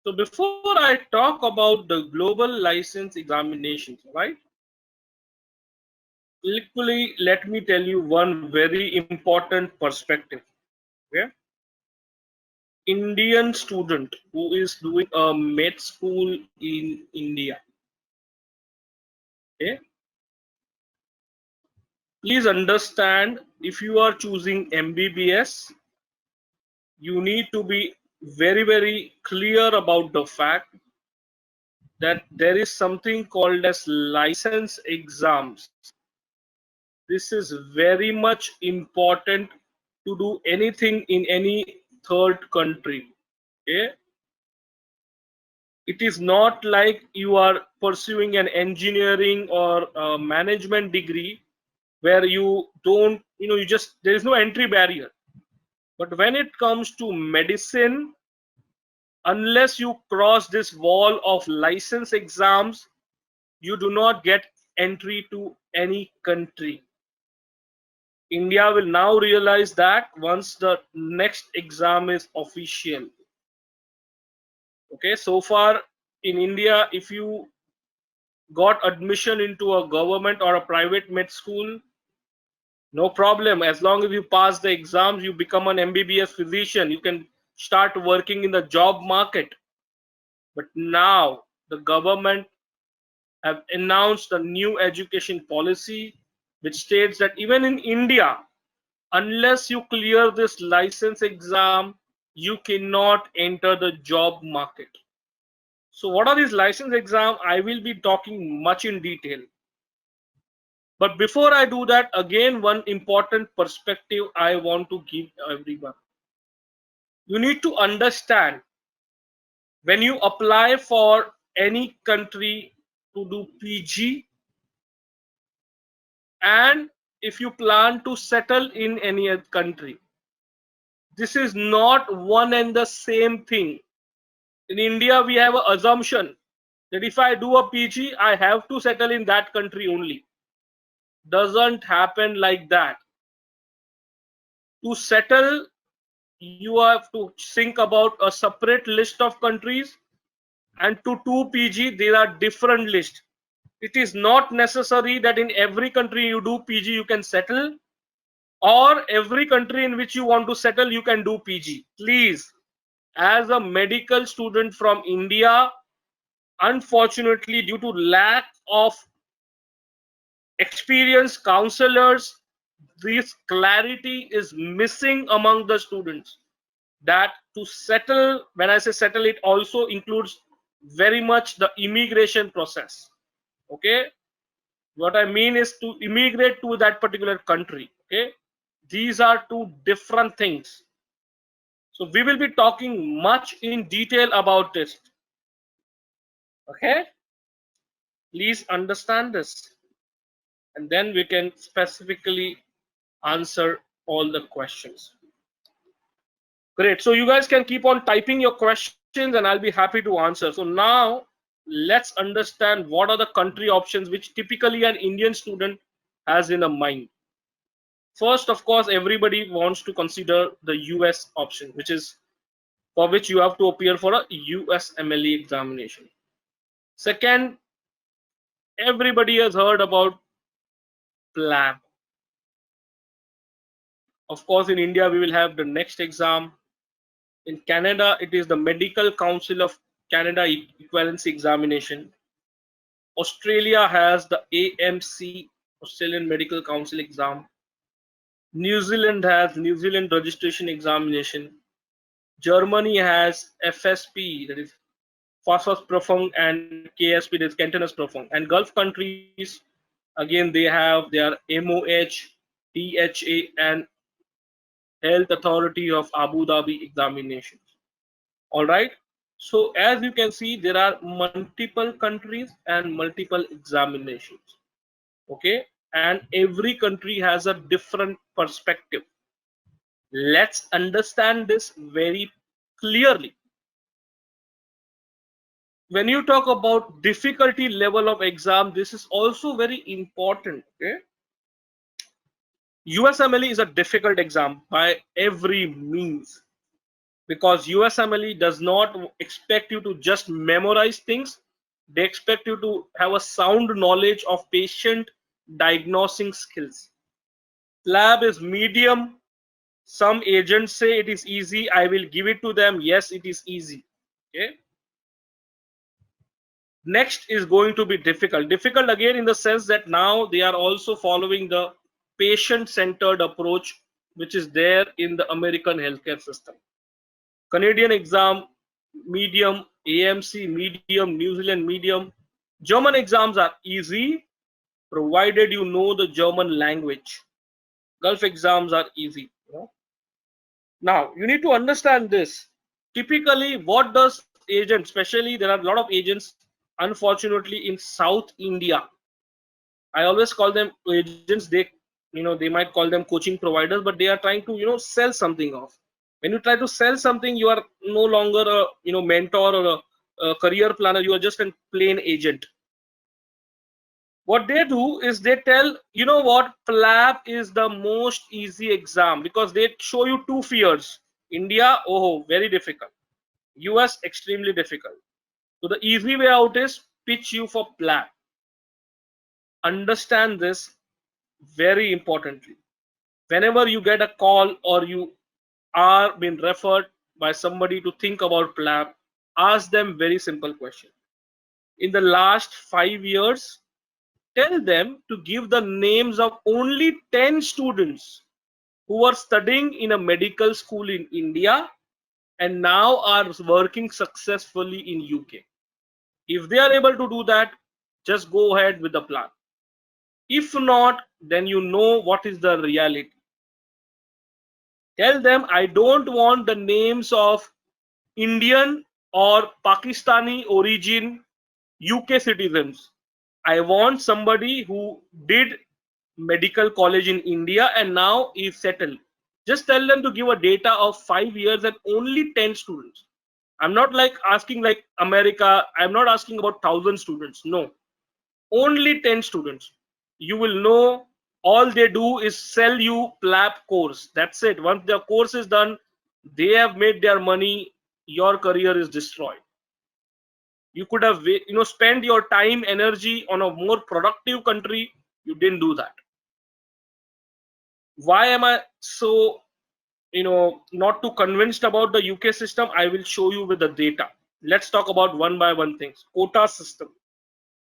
So before I talk about the global license examinations, right? Equally, let me tell you one very important perspective. Okay? Indian student who is doing a med school in India. Okay? Please understand, if you are choosing MBBS, you need to be very clear about the fact that there is something called as license exams. This is very much important to do anything in any third country. Okay? It is not like you are pursuing an engineering or a management degree where you don't, you just, there is no entry barrier. But when it comes to medicine, unless you cross this wall of license exams, you do not get entry to any country. India will now realize that once the next exam is official. Okay, so far in India, if you got admission into a government or a private med school, no problem. As long as you pass the exams, you become an MBBS physician. You can start working in the job market. But now the government have announced a new education policy which states that even in India, unless you clear this license exam, you cannot enter the job market. So what are these license exams? I will be talking much in detail. But before I do that, again, one important perspective I want to give everyone. You need to understand, when you apply for any country to do PG, and if you plan to settle in any other country, this is not one and the same thing. In India, we have an assumption that if I do a PG, I have to settle in that country only. Doesn't happen like that. To settle, you have to think about a separate list of countries, and to 2 PG there are different lists. It is not necessary that in every country you do PG you can settle, or every country in which you want to settle you can do PG. Please, as a medical student from India, unfortunately due to lack of experienced counselors, this clarity is missing among the students, that to settle, when I say settle, it also includes very much the immigration process. Okay, what I mean is to immigrate to that particular country. Okay, these are two different things. So we will be talking much in detail about this. Okay, please understand this, and then we can specifically answer all the questions. Great. So you guys can keep on typing your questions and I'll be happy to answer. So now let's understand what are the country options which typically an Indian student has in a mind. First, of course, everybody wants to consider the US option, which is for which you have to appear for a USMLE examination. Second, everybody has heard about PLAB. Of course, in India, we will have the next exam. In Canada, it is the Medical Council of Canada Equivalency Examination. Australia has the AMC, Australian Medical Council exam. New Zealand has New Zealand Registration Examination. Germany has FSP, that is Fachsprüfung, and KSP, that is Cantonasprüfung. And Gulf countries, again, they have their MOH, DHA, and Health Authority of Abu Dhabi examinations. All right. So as you can see, there are multiple countries and multiple examinations. Okay, and every country has a different perspective. Let's understand this very clearly. When you talk about difficulty level of exam, this is also very important. Okay, USMLE is a difficult exam by every means. because USMLE does not expect you to just memorize things. They expect you to have a sound knowledge of patient diagnosing skills. Lab is medium. Some agents say it is easy. I will give it to them. Yes, it is easy. Okay. Next is going to be difficult. Difficult again in the sense that now they are also following the patient-centered approach, which is there in the American healthcare system. Canadian exam, medium, AMC, medium, New Zealand medium. German exams are easy, provided you know the German language. Gulf exams are easy. Now, you need to understand this. Typically, what does agent, especially there are a lot of agents, unfortunately, in South India. I always call them agents. They might call them coaching providers, but they are trying to, sell something off. When you try to sell something, you are no longer a, mentor or a career planner. You are just a plain agent. What they do is they tell, what, PLAB is the most easy exam, because they show you two fears. India, oh, very difficult. US, extremely difficult. So the easy way out is pitch you for PLAB. Understand this very importantly. Whenever you get a call or you are being referred by somebody to think about PLAB, ask them very simple question. In the last 5 years, tell them to give the names of only 10 students who are studying in a medical school in India and now are working successfully in UK. If they are able to do that, just go ahead with the plan. If not, then you know what is the reality. Tell them, I don't want the names of Indian or Pakistani origin UK citizens. I want somebody who did medical college in India and now is settled. Just tell them to give a data of 5 years and only 10 students. I'm not like asking like America. I'm not asking about 1,000 students. No, only 10 students. You will know all they do is sell you PLAB course. That's it. Once their course is done, they have made their money. Your career is destroyed. You could have spent your time, energy on a more productive country. You didn't do that. Why am I so not too convinced about the UK system? I will show you with the data. Let's talk about one by one things. Quota system.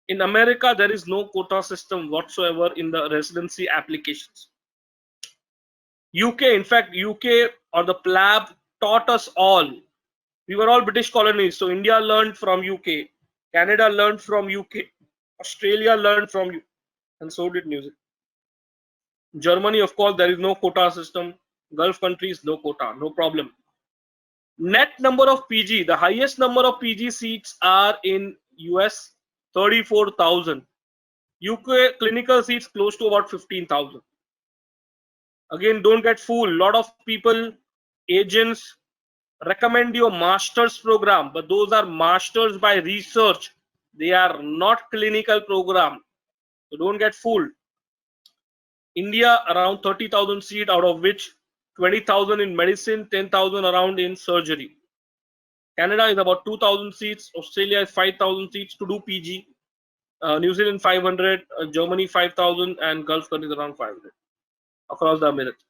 In America, there is no quota system whatsoever in the residency applications. UK, in fact, UK or the PLAB taught us all. We were all British colonies, so India learned from UK, Canada learned from UK, Australia learned from UK, and so did New Zealand. Germany, of course, there is no quota system. Gulf countries, no quota, no problem. Net number of PG, the highest number of PG seats are in US, 34,000. UK clinical seats close to about 15,000. Again, don't get fooled. A lot of people, agents, recommend you a master's program, but those are masters by research. They are not clinical program. So don't get fooled. India around 30,000 seats, out of which 20,000 in medicine, 10,000 around in surgery. Canada is about 2,000 seats. Australia is 5,000 seats to do PG. New Zealand 500, Germany 5,000, and Gulf countries around 500 across the Americas.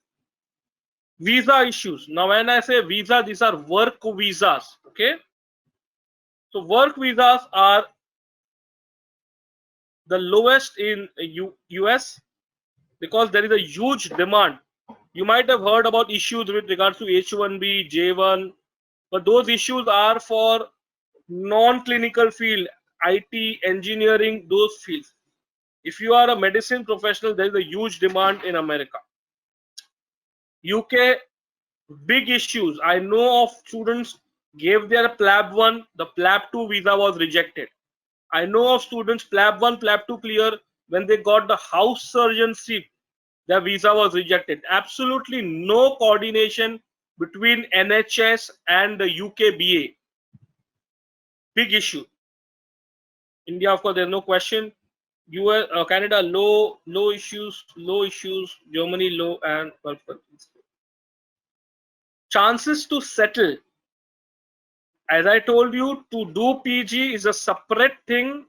Visa issues. Now, when I say visa, these are work visas. Okay. So work visas are the lowest in US because there is a huge demand. You might have heard about issues with regards to H1B, J1, but those issues are for non-clinical field, IT, engineering, those fields. If you are a medicine professional, there is a huge demand in America. UK, big issues. I know of students gave their PLAB 1, the PLAB 2 visa was rejected. I know of students PLAB 1, PLAB 2 clear, when they got the house surgeon seat, their visa was rejected. Absolutely no coordination between NHS and the UK BA. Big issue. India, of course, there's no question. US, Canada, low issues. Germany, low, and Gulf countries. Chances to settle. As I told you, to do PG is a separate thing,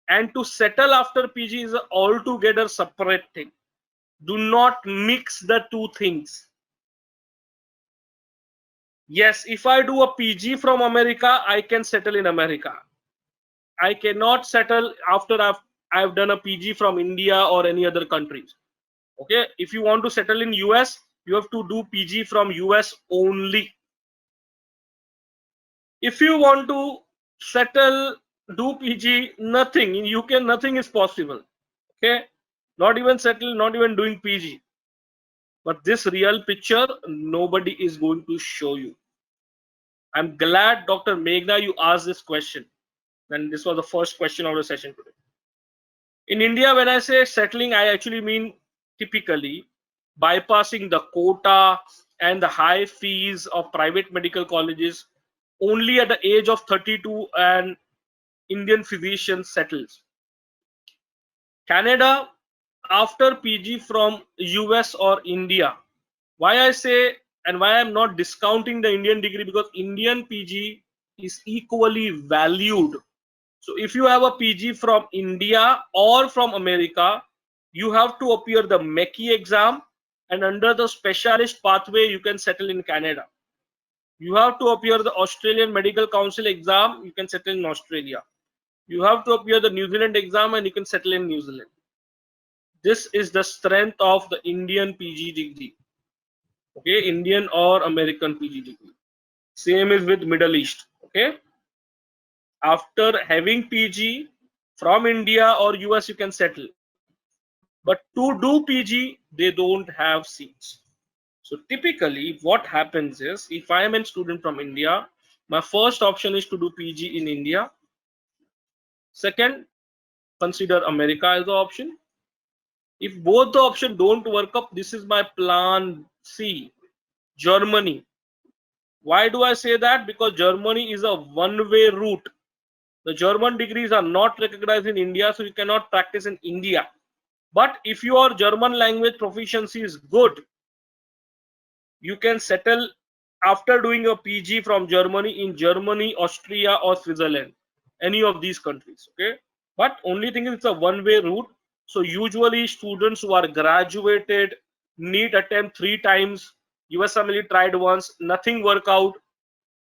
and to settle after PG is a altogether separate thing. Do not mix the two things. Yes, if I do a PG from America, I can settle in America. I cannot settle after I've done a PG from India or any other countries. Okay, if you want to settle in US, you have to do PG from US only. If you want to settle, do PG, nothing in UK, nothing is possible. Okay, not even settle, not even doing PG. But this real picture, nobody is going to show you. I'm glad, Dr. Meghna, you asked this question. And this was the first question of the session today. In India, when I say settling, I actually mean typically bypassing the quota and the high fees of private medical colleges. Only at the age of 32 an Indian physician settles. Canada, after PG from US or India. Why I say, and why I'm not discounting the Indian degree, because Indian PG is equally valued. So if you have a PG from India or from America, you have to appear the MECI exam, and under the specialist pathway, you can settle in Canada. You have to appear the Australian Medical Council exam, you can settle in Australia. You have to appear the New Zealand exam, and you can settle in New Zealand. This is the strength of the Indian PG degree. Okay, Indian or American PG degree. Same is with Middle East. Okay, after having PG from India or US, you can settle. But to do PG, they don't have seats. So typically, what happens is, if I am a student from India, my first option is to do PG in India. Second, consider America as the option. If both the options don't work up, this is my plan C, Germany. Why do I say that? Because Germany is a one-way route. The German degrees are not recognized in India, so you cannot practice in India. But if your German language proficiency is good, you can settle after doing a PG from Germany in Germany, Austria, or Switzerland, any of these countries. Okay, but only thing is it's a one-way route. So usually students who are graduated need attempt 3 times. US family tried once, nothing work out.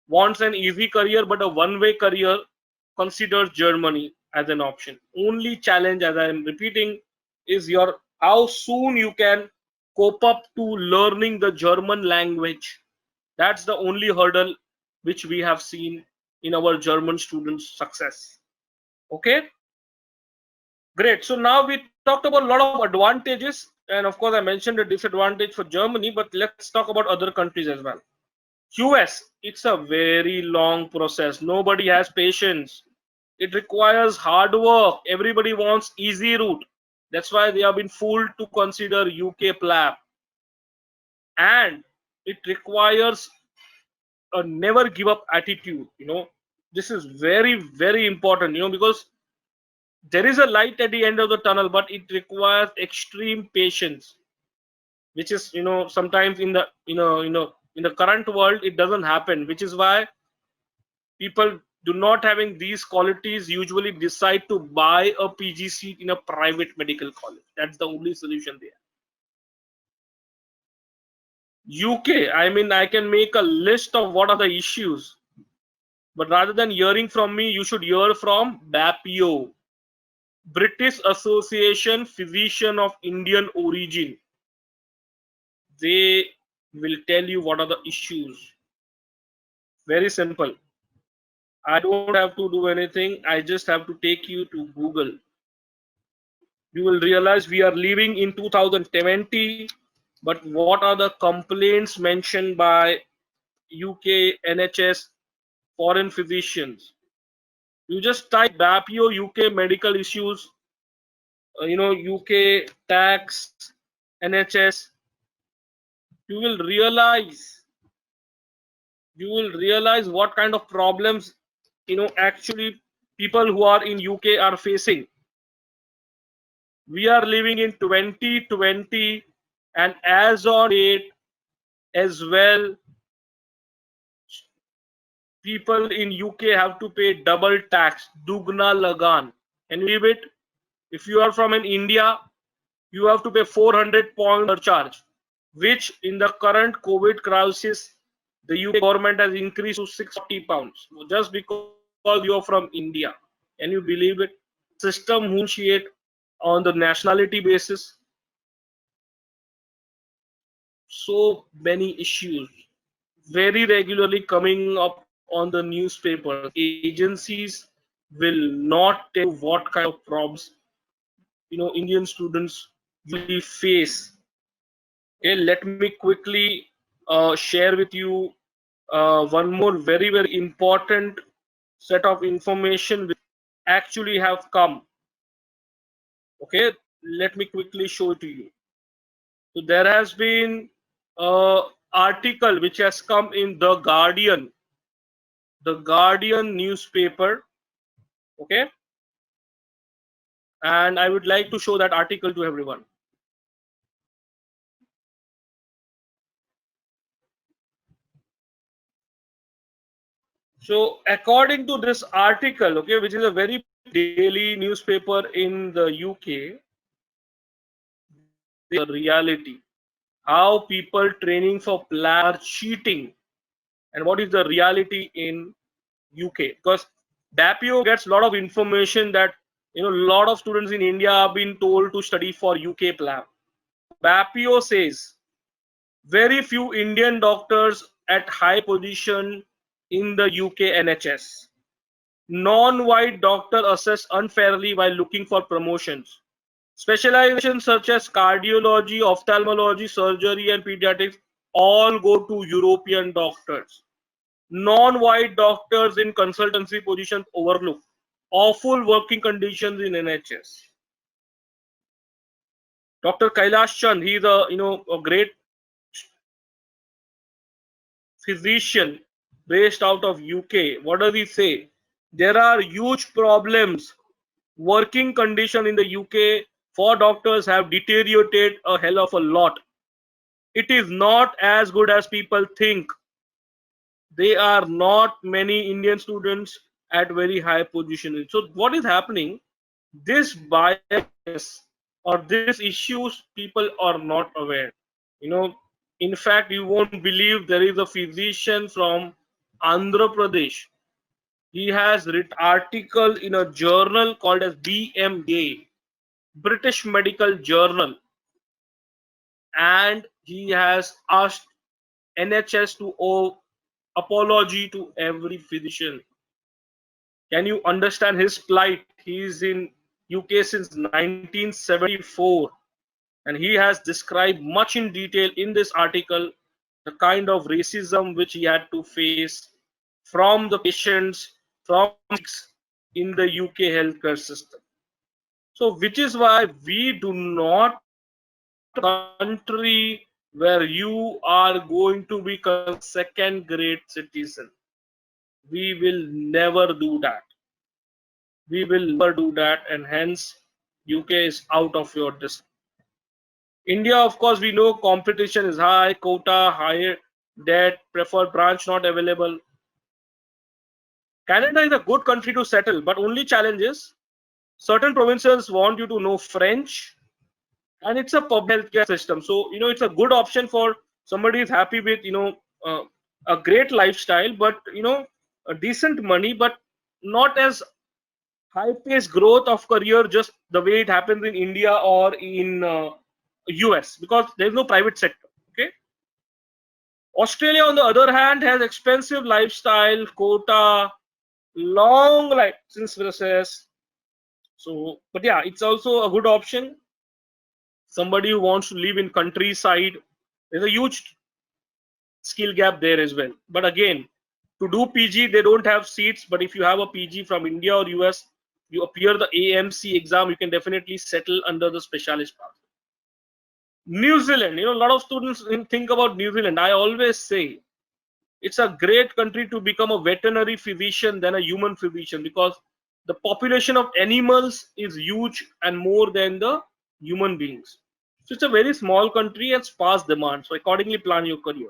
Wants an easy career but a one-way career, considers Germany as an option. Only challenge, as I am repeating, is your how soon you can cope up to learning the German language. That's the only hurdle which we have seen in our German students' success. Okay, great. So now we talked about a lot of advantages, and of course I mentioned the disadvantage for Germany, but let's talk about other countries as well. US, it's a very long process. Nobody has patience. It requires hard work. Everybody wants easy route. That's why they have been fooled to consider UK PLAB. And it requires a never give up attitude. This is very, very important, because there is a light at the end of the tunnel, but it requires extreme patience, which is, sometimes in the, in the current world, it doesn't happen, which is why people do not having these qualities usually decide to buy a PG seat in a private medical college. That's the only solution there. UK, I mean, I can make a list of what are the issues, but rather than hearing from me, you should hear from BAPIO, British Association Physician of Indian Origin. They will tell you what are the issues. Very simple. I don't have to do anything. I just have to take you to Google. You will realize we are living in 2020, but what are the complaints mentioned by UK NHS foreign physicians? You just type BAPIO UK medical issues, UK tax, NHS. You will realize what kind of problems actually people who are in UK are facing. We are living in 2020, and as on date as well, people in UK have to pay double tax, dugna lagan. Can you believe it? If you are from in India, you have to pay 400 pound surcharge, which in the current COVID crisis, the UK government has increased to 60 pounds just because you are from India. Can you believe it? System negotiate on the nationality basis. So many issues very regularly coming up on the newspapers. Agencies will not tell what kind of problems Indian students will face. Okay, let me quickly share with you one more very important set of information which actually have come. Okay, let me quickly show it to you. So there has been a article which has come in the Guardian newspaper. Okay, and I would like to show that article to everyone. So according to this article, okay, which is a very daily newspaper in the UK, the reality, how people training for plan are cheating, and what is the reality in UK. Because DAPIO gets a lot of information that a lot of students in India have been told to study for UK plan. DAPIO says very few Indian doctors at high position in the UK NHS. Non-white doctor assessed unfairly while looking for promotions. Specializations such as cardiology, ophthalmology, surgery, and pediatrics all go to European doctors. Non-white doctors in consultancy positions overlooked. Awful working conditions in NHS. Dr. Kailash Chand, he is a great physician based out of UK. What does he say? There are huge problems. Working condition in the UK for doctors have deteriorated a hell of a lot. It is not as good as people think. There are not many Indian students at very high positions. So what is happening? This bias or these issues people are not aware. You know, in fact, you won't believe there is a physician from Andhra Pradesh. He has written article in a journal called as BMJ, British Medical Journal, and he has asked NHS to owe apology to every physician. Can you understand his plight? He is in UK since 1974, and he has described much in detail in this article the kind of racism which he had to face from the patients, from in the UK healthcare system. So, which is why we do not country where you are going to become second grade citizen. We will never do that. We will never do that, and hence UK is out of your district. India, of course, we know competition is high, quota, higher debt, preferred branch not available. Canada is a good country to settle, but only challenge is certain provinces want you to know French, and it's a public healthcare system. So it's a good option for somebody who's happy with uh, a great lifestyle, but a decent money, but not as high paced growth of career just the way it happens in India or in US, because there's no private sector. Okay, Australia on the other hand has expensive lifestyle, quota, long license process. So, but yeah, it's also a good option. Somebody who wants to live in countryside, there's a huge skill gap there as well. But again, to do PG, they don't have seats. But if you have a PG from India or US, you appear the AMC exam, you can definitely settle under the specialist path. New Zealand, a lot of students think about New Zealand. I always say it's a great country to become a veterinary physician than a human physician, because the population of animals is huge and more than the human beings. So it's a very small country and sparse demand. So accordingly, plan your career.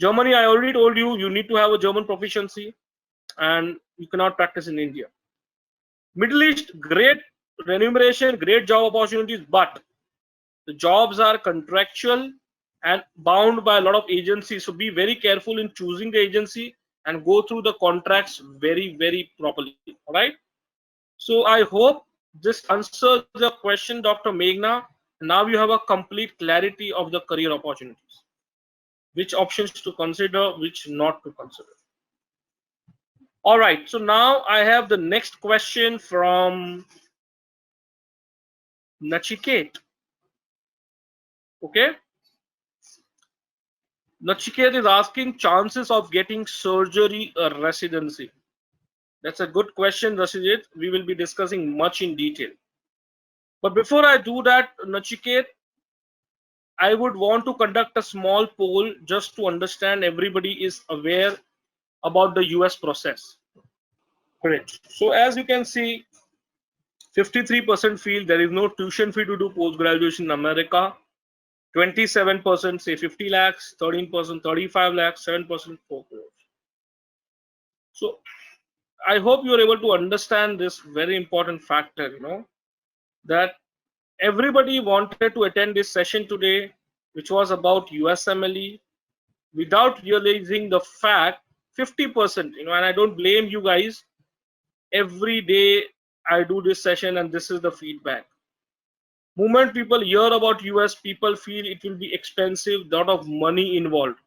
Germany, I already told you, you need to have a German proficiency. and you cannot practice in India. Middle East, great remuneration, great job opportunities, but the jobs are contractual and bound by a lot of agencies. So be very careful in choosing the agency and go through the contracts very, very properly. All right. So I hope this answers your question, Dr. Meghna. Now you have a complete clarity of the career opportunities, which options to consider, which not to consider. All right. So now I have the next question from Nachiket. Okay. Nachiket is asking chances of getting surgery or residency. That's a good question, Rashid. We will be discussing much in detail. But before I do that, Nachiket, I would want to conduct a small poll just to understand everybody is aware about the US process. Great. So as you can see, 53% feel there is no tuition fee to do post graduation in America. 27% say 50 lakhs, 13% 35 lakhs, 7% 4 crores. So I hope you are able to understand this very important factor, that everybody wanted to attend this session today, which was about USMLE, without realizing the fact 50%, and I don't blame you guys. Every day I do this session and this is the feedback. Moment people hear about US, people feel it will be expensive, lot of money involved.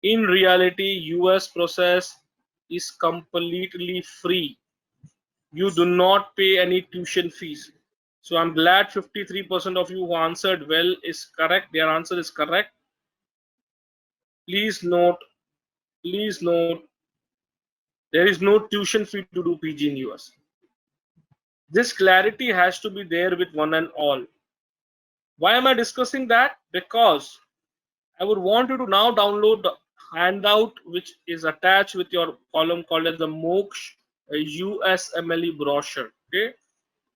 In reality, US process is completely free. You do not pay any tuition fees. So I'm glad 53% of you who answered well is correct. Their answer is correct. Please note, there is no tuition fee to do PG in US. This clarity has to be there with one and all. Why am I discussing that? Because I would want you to now download the handout which is attached with your column called as the Moksh USMLE brochure. Okay.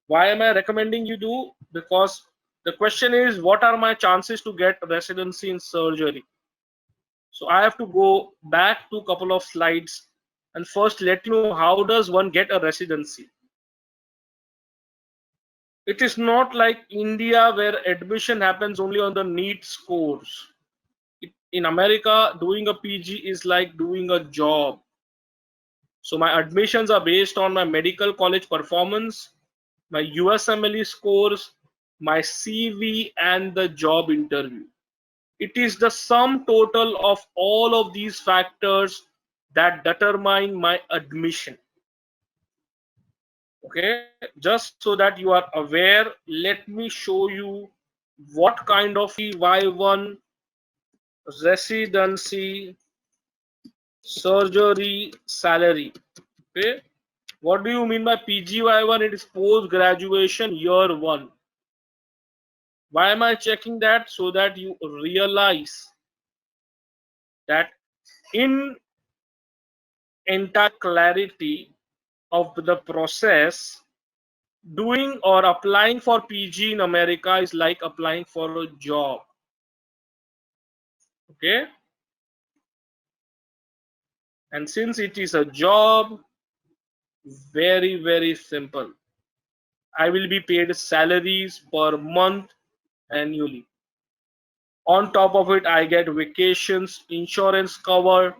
Why am I recommending you do? Because the question is, what are my chances to get residency in surgery? So I have to go back to a couple of slides and first let you know how does one get a residency. It is not like India where admission happens only on the NEET scores. In America, doing a PG is like doing a job. So my admissions are based on my medical college performance, my USMLE scores, my CV, and the job interview. It is the sum total of all of these factors that determine my admission. Okay, just so that you are aware, let me show you what kind of Y1 residency surgery salary. Okay, what do you mean by PGY1? It is post graduation year 1. Why am I checking that? So that you realize that in entire clarity of the process, doing or applying for PG in America is like applying for a job. Okay, and since it is a job, very, very simple. I will be paid salaries per month annually. On top of it, I get vacations, insurance cover,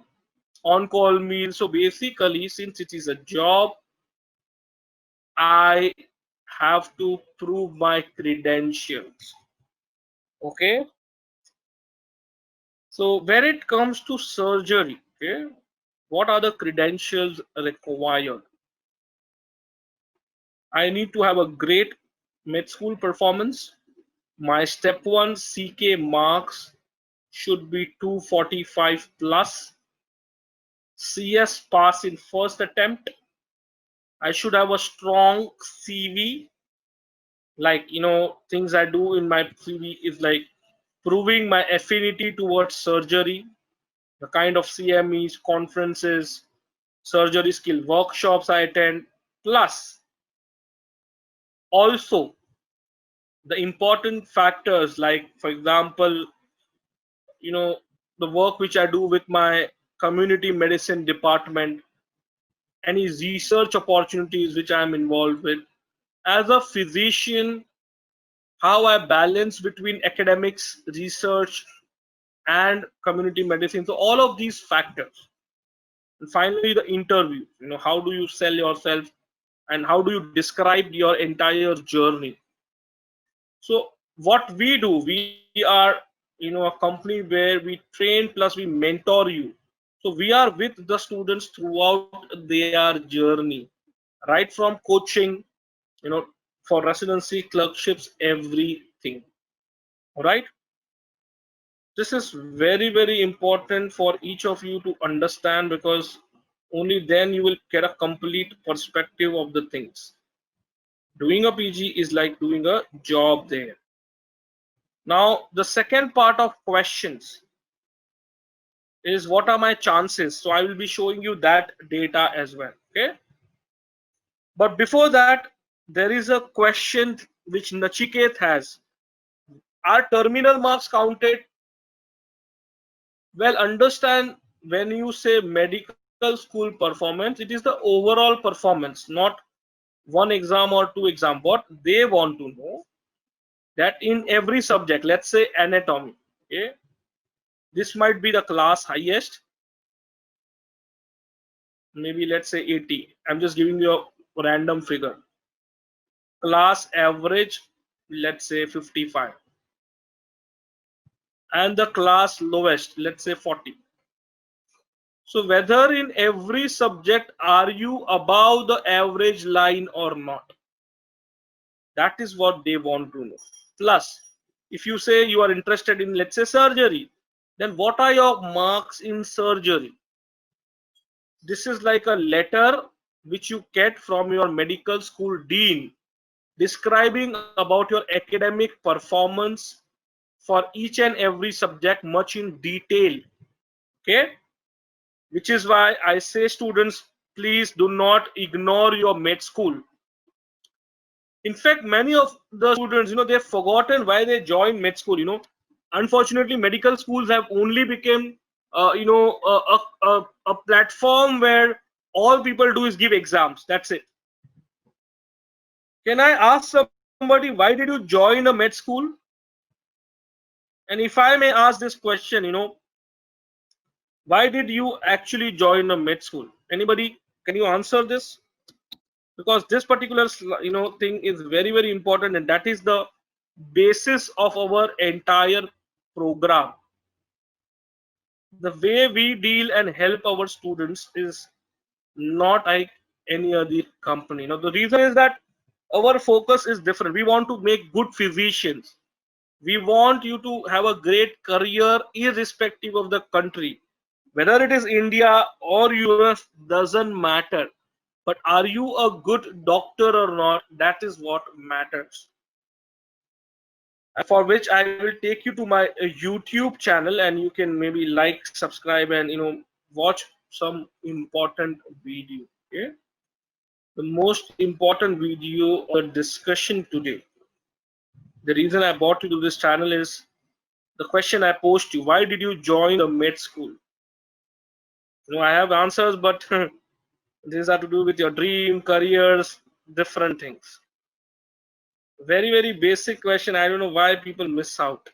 on-call meals. So basically, since it is a job, I have to prove my credentials. Okay. So when it comes to surgery, okay, what are the credentials required? I need to have a great med school performance. My step 1 CK marks should be 245 plus. CS pass in first attempt. I should have a strong CV. Like, things I do in my CV is like proving my affinity towards surgery, the kind of CMEs, conferences, surgery skill workshops I attend, plus also the important factors like, for example, the work which I do with my community medicine department, any research opportunities which I am involved with. As a physician, how I balance between academics, research, and community medicine. So all of these factors. And finally, the interview. How do you sell yourself, and how do you describe your entire journey? So what we do, we are a company where we train plus we mentor you. So we are with the students throughout their journey, right from coaching, you know, for residency, clerkships, everything. All right. This is very, very important for each of you to understand, because only then you will get a complete perspective of the things. Doing a PG is like doing a job there. Now, the second part of questions is what are my chances? So I will be showing you that data as well. Okay. But before that, there is a question which Nachiket has. Are terminal marks counted? Well, understand, when you say medical school performance, it is the overall performance, not one exam or two exam. What they want to know, that in every subject, let's say anatomy, okay, this might be the class highest, maybe let's say 80. I'm just giving you a random figure. Class average, let's say 55. And the class lowest, let's say 40. So whether in every subject are you above the average line or not? That is what they want to know. Plus, if you say you are interested in, let's say, surgery, then what are your marks in surgery? This is like a letter which you get from your medical school dean describing about your academic performance for each and every subject much in detail. Okay, which is why I say, students, please do not ignore your med school. In fact, many of the students, they've forgotten why they joined med school. Unfortunately, medical schools have only become a platform where all people do is give exams. That's it. Can I ask somebody, why did you join a med school? And if I may ask this question, why did you actually join a med school? Anybody, can you answer this? Because this particular thing is very, very important, and that is the basis of our entire program. The way we deal and help our students is not like any other company. The reason is that our focus is different. We want to make good physicians. We want you to have a great career irrespective of the country. Whether it is India or US, doesn't matter. But are you a good doctor or not? That is what matters. For which I will take you to my YouTube channel, and you can maybe like, subscribe, and watch some important video. Okay, the most important video or discussion today. The reason I brought you to this channel is the question I posed you: why did you join the med school? I have answers, but these are to do with your dream, careers, different things. Very, very basic question. I don't know why people miss out.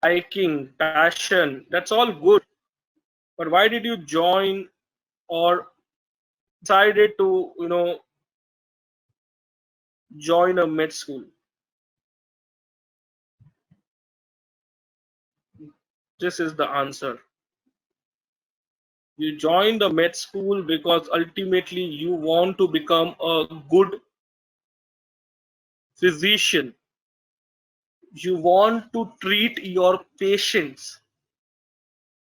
Liking, passion, that's all good. But why did you join or decided to, join a med school? This is the answer. You joined the med school because ultimately you want to become a good physician. You want to treat your patients.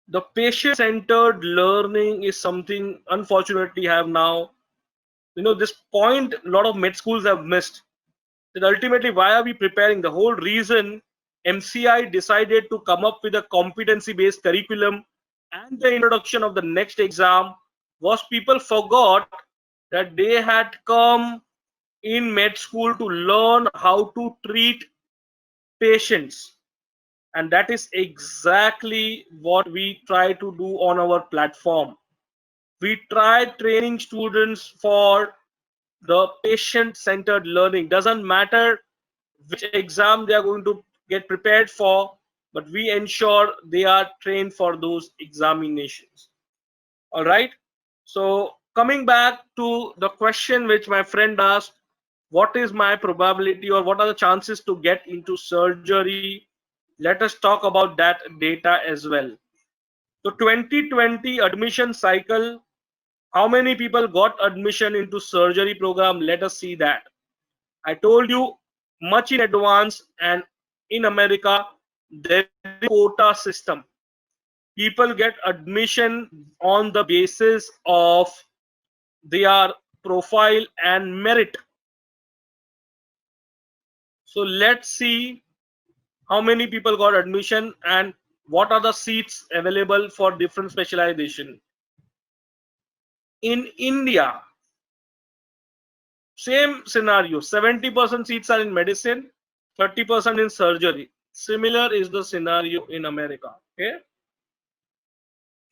The patient-centered learning is something, unfortunately, have now, this point a lot of med schools have missed. That ultimately, why are we preparing? The whole reason MCI decided to come up with a competency-based curriculum and the introduction of the next exam was people forgot that they had come in med school to learn how to treat patients. And that is exactly what we try to do on our platform. We try training students for the patient-centered learning. Doesn't matter which exam they are going to get prepared for, but we ensure they are trained for those examinations. All right. So coming back to the question which my friend asked, what is my probability or what are the chances to get into surgery? Let us talk about that data as well. So 2020 admission cycle, how many people got admission into surgery program? Let us see that. I told you much in advance, and in America there is quota system. People get admission on the basis of their profile and merit. So let's see how many people got admission and what are the seats available for different specialization. In India, same scenario, 70% seats are in medicine, 30% in surgery. Similar is the scenario in America. Okay.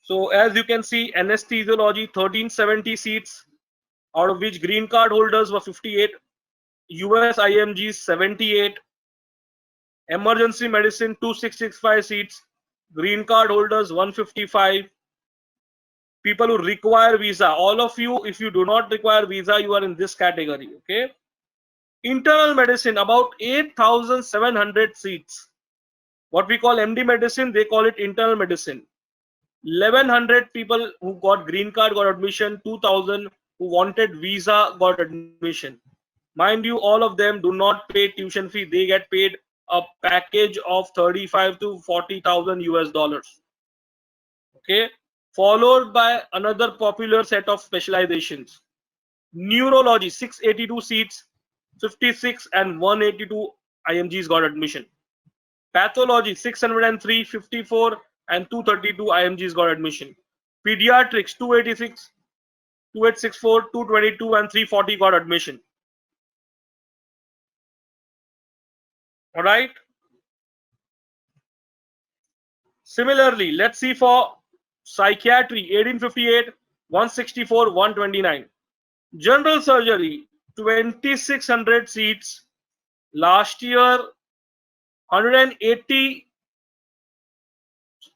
So as you can see, anesthesiology 1370 seats, out of which green card holders were 58, US IMGs 78, emergency medicine 2665 seats, green card holders 155, people who require visa, all of you, if you do not require visa, you are in this category. Okay. Internal medicine about 8700 seats. What we call MD medicine, they call it internal medicine. 1100 people who got green card got admission, 2000 who wanted visa got admission. Mind you, all of them do not pay tuition fee. They get paid a package of 35 to 40,000 US dollars. Okay, followed by another popular set of specializations. Neurology 682 seats, 56 and 182 IMGs got admission. Pathology 603, 54 and 232 IMGs got admission. Pediatrics 286, 2864, 222 and 340 got admission. All right. Similarly, let's see for psychiatry 1858, 164, 129. General surgery 2600 seats. Last year 180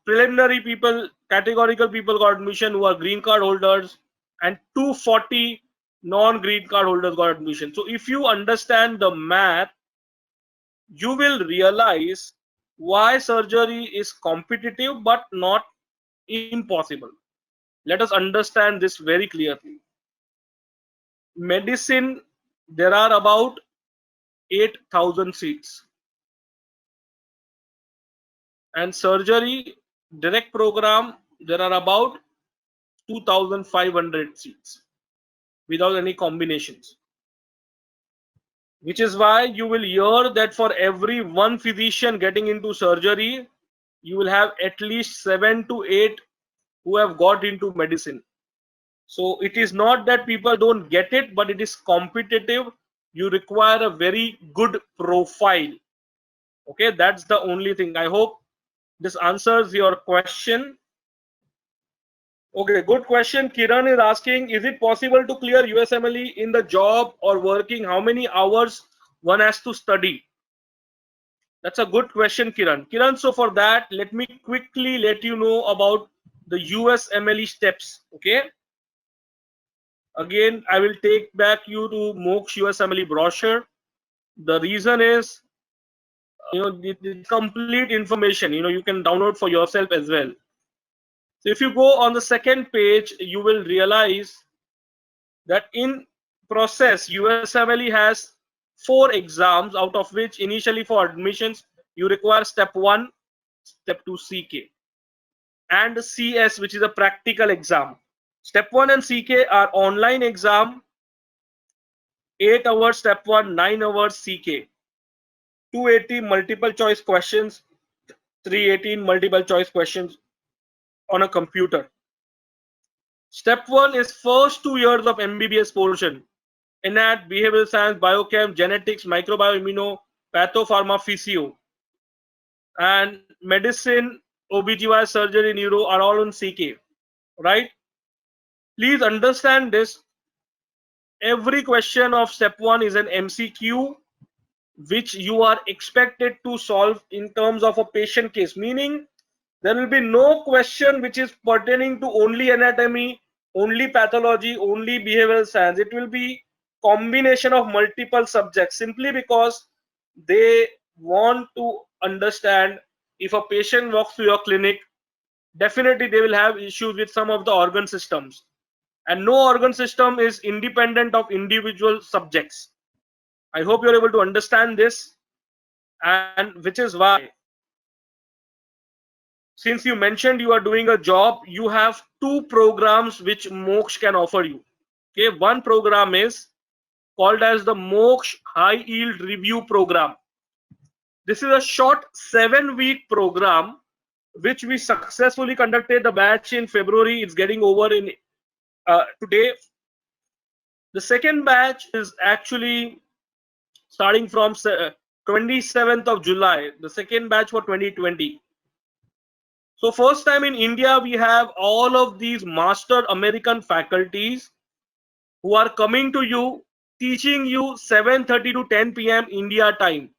preliminary people, categorical people got admission who are green card holders, and 240 non-green card holders got admission. So if you understand the math, you will realize why surgery is competitive but not impossible. Let us understand this very clearly. Medicine, there are about 8,000 seats, and surgery direct program, there are about 2,500 seats without any combinations. Which is why you will hear that for every one physician getting into surgery, you will have at least 7 to 8 who have got into medicine. So it is not that people don't get it, but it is competitive. You require a very good profile. Okay, that's the only thing. I hope this answers your question. Okay, good question. Kiran is asking, is it possible to clear USMLE in the job or working? How many hours one has to study? That's a good question, Kiran. Kiran, so for that, let me quickly let you know about the USMLE steps. Okay. Again, I will take back you to Moksha USMLE brochure. The reason is, the complete information, you can download for yourself as well. So if you go on the second page, you will realize that in process, USMLE has 4 exams, out of which initially for admissions, you require step 1, step 2 CK, and CS, which is a practical exam. Step 1 and CK are online exam, 8 hours step 1, 9 hours CK, 280 multiple choice questions, 318 multiple choice questions on a computer. Step 1 is first 2 years of MBBS portion. Anat, behavioral science, biochem, genetics, microbiome, immuno, pathopharma, physio. And medicine, OBGY, surgery, neuro are all on CK, right? Please understand this. Every question of step 1 is an MCQ which you are expected to solve in terms of a patient case, meaning there will be no question which is pertaining to only anatomy, only pathology, only behavioral science. It will be combination of multiple subjects, simply because they want to understand if a patient walks to your clinic, definitely they will have issues with some of the organ systems, and no organ system is independent of individual subjects. I hope you're able to understand this, and which is why, since you mentioned you are doing a job, you have two programs which Moksh can offer you. Okay, one program is called as the Moksh High Yield Review Program. This is a short 7-week program which we successfully conducted the batch in February. It's getting over in today. The second batch is actually starting from 27th of July, the second batch for 2020. So first time in India, we have all of these master American faculties who are coming to you, teaching you 7:30 to 10 p.m. India time.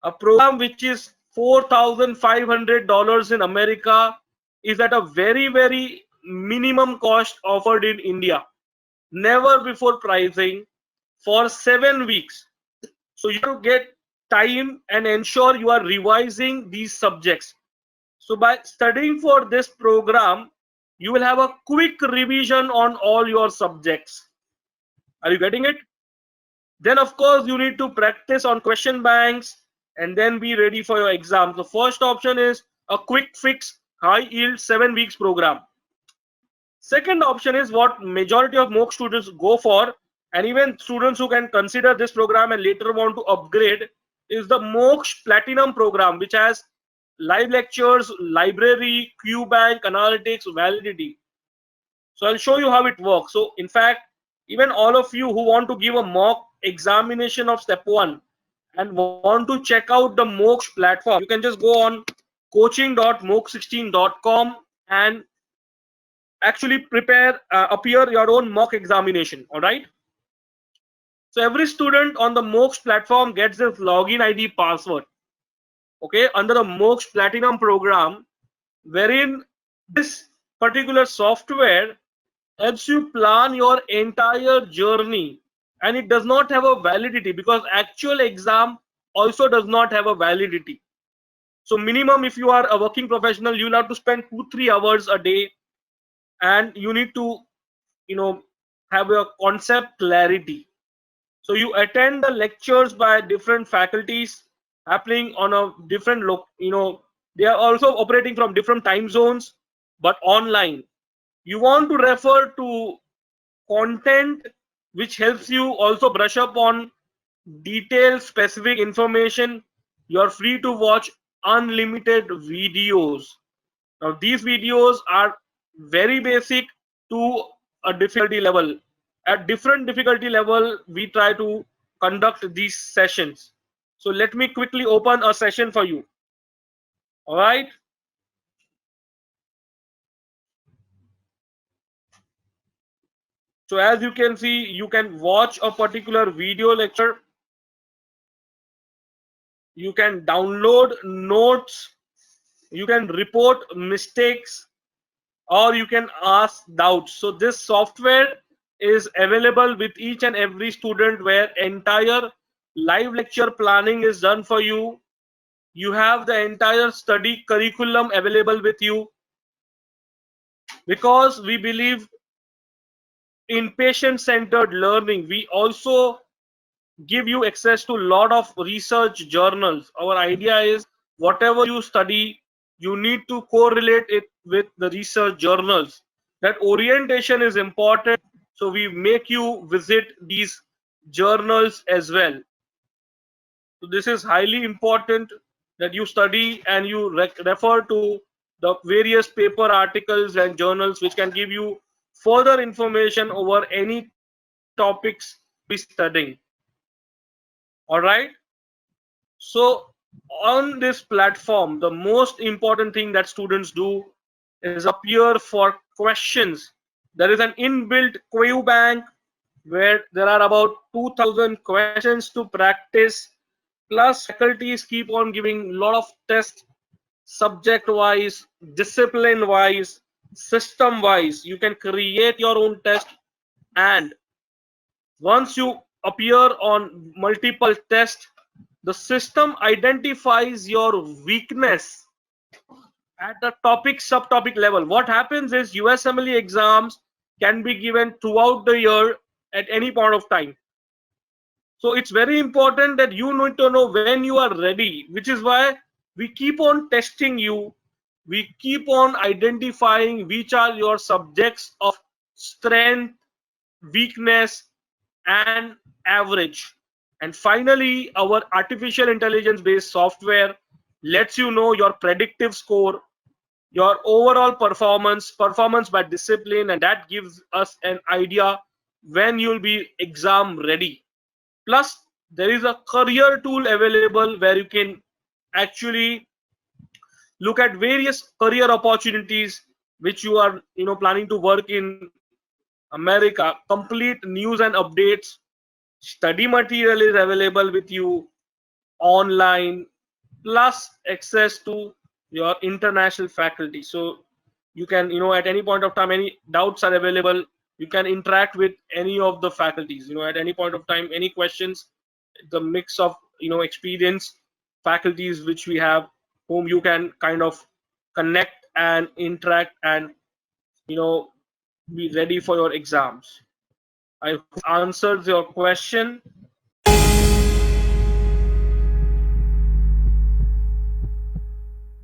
A program which is $4,500 in America is at a very, very minimum cost offered in India. Never before pricing for 7 weeks. So you have to get time and ensure you are revising these subjects. So by studying for this program, you will have a quick revision on all your subjects. Are you getting it? Then of course you need to practice on question banks and then be ready for your exam. The first option is a quick fix high yield 7 weeks program. Second option is what majority of MOOC students go for, and even students who can consider this program and later want to upgrade, is the MOOC Platinum program, which has live lectures, library, QBank, analytics, validity. So I'll show you how it works. So in fact, even all of you who want to give a mock examination of step 1 and want to check out the MOOC platform, you can just go on coaching.mooc16.com and actually prepare appear your own mock examination. All right, so every student on the MOOC platform gets this login ID password, okay, under the MOOC Platinum program, wherein this particular software helps you plan your entire journey, and it does not have a validity because actual exam also does not have a validity. So minimum, if you are a working professional, you'll have to spend 2-3 hours a day, and you need to have your concept clarity. So you attend the lectures by different faculties happening on a different they are also operating from different time zones but online. You want to refer to content which helps you also brush up on detailed specific information. You are free to watch unlimited videos. Now these videos are very basic to a difficulty level. At different difficulty level, we try to conduct these sessions. So let me quickly open a session for you. All right. So as you can see, you can watch a particular video lecture. You can download notes. You can report mistakes, or you can ask doubts. So this software is available with each and every student, where entire live lecture planning is done for you. You have the entire study curriculum available with you, because we believe in patient-centered learning. We also give you access to a lot of research journals. Our idea is whatever you study, you need to correlate it with the research journals. That orientation is important, so we make you visit these journals as well. So this is highly important that you study and you refer to the various paper articles and journals which can give you further information over any topics we studying. All right. So On this platform, the most important thing that students do is appear for questions. There is an inbuilt queue bank where there are about 2000 questions to practice. Plus, faculties keep on giving a lot of tests, subject wise, discipline wise, system wise. You can create your own test, and once you appear on multiple tests, the system identifies your weakness at the topic subtopic level. What happens is USMLE exams can be given throughout the year at any point of time. So it's very important that you need to know when you are ready, which is why we keep on testing you. We keep on identifying which are your subjects of strength, weakness, and average. And finally, our artificial intelligence based software lets you know your predictive score, your overall performance by discipline, and that gives us an idea when you'll be exam ready. Plus, there is a career tool available where you can actually look at various career opportunities which you are planning to work in America. Complete news and updates, study material is available with you online, plus access to your international faculty. So you can at any point of time, any doubts are available, you can interact with any of the faculties at any point of time, any questions. The mix of experienced faculties which we have, whom you can kind of connect and interact and you know be ready for your exams. I hope this answers your question.